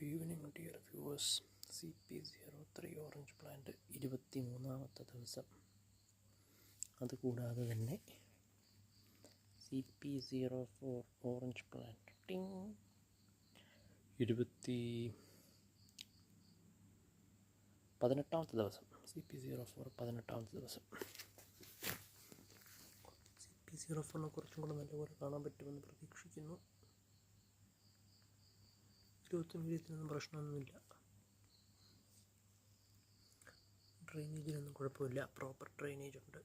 Evening dear viewers. CP03 orange plant 23ാമത്തെ ദിവസം. അതുകൂടാതെ തന്നെ CP04 ഓറഞ്ച് പ്ലാന്റ് 18ാമത്തെ ദിവസം. CP04 18ാമത്തെ ദിവസം. CP04 കുറച്ചും കൂടെ നല്ലപോലെ കാണാൻ പറ്റുമെന്ന് പ്രതീക്ഷിക്കുന്നു. 20 പ്രശ്നമൊന്നുമില്ല. ഡ്രെയിനേജിനൊന്നും കുഴപ്പമില്ല, പ്രോപ്പർ ഡ്രെയിനേജ് ഉണ്ട്.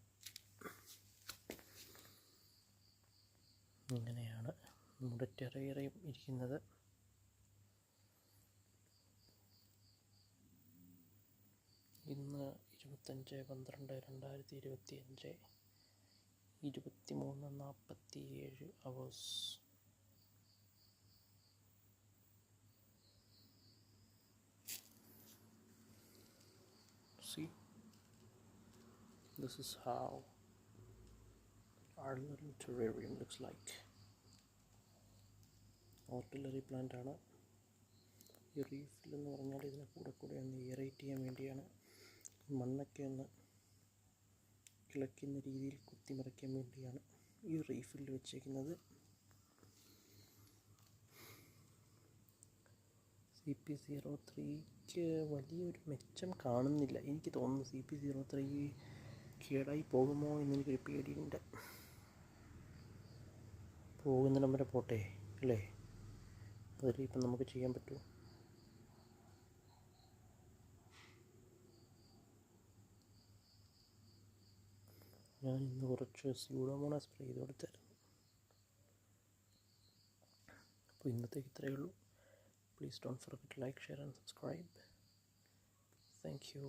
ഇങ്ങനെയാണ് നമ്മുടെ ടെറേറിയം ഇരിക്കുന്നത്. ഇന്ന് 25/12/2025 23:47 hours. See, this is how our little terrarium looks like. Artillery plant ആണ്. ഈ റീഫിൽ എന്ന് പറഞ്ഞാൽ ഇതിനെ കൂടെ ഒന്ന് എയറേറ്റ് ചെയ്യാൻ വേണ്ടിയാണ്. മണ്ണൊക്കെ ഒന്ന് കിളയ്ക്കുന്ന രീതിയിൽ കുത്തിമറിക്കാൻ വേണ്ടിയാണ് ഈ റീഫിൽ വെച്ചേക്കുന്നത്. CP03ക്ക് വലിയൊരു മെച്ചം കാണുന്നില്ല. എനിക്ക് തോന്നുന്നു CP03 കേടായി പോകുമോ എന്നെനിക്കൊരു പേടിയുണ്ട്. പോകുന്നിടം വരെ പോട്ടെ അല്ലേ? അതിൽ ഇപ്പം നമുക്ക് ചെയ്യാൻ പറ്റുമോ? ഞാൻ ഇന്ന് കുറച്ച് സ്യൂഡോമോണാസ് സ്പ്രേ ചെയ്ത് കൊടുത്തായിരുന്നു. അപ്പോൾ ഇന്നത്തേക്ക് ഇത്രയേ ഉള്ളൂ. Please don't forget to like, share and subscribe. Thank you.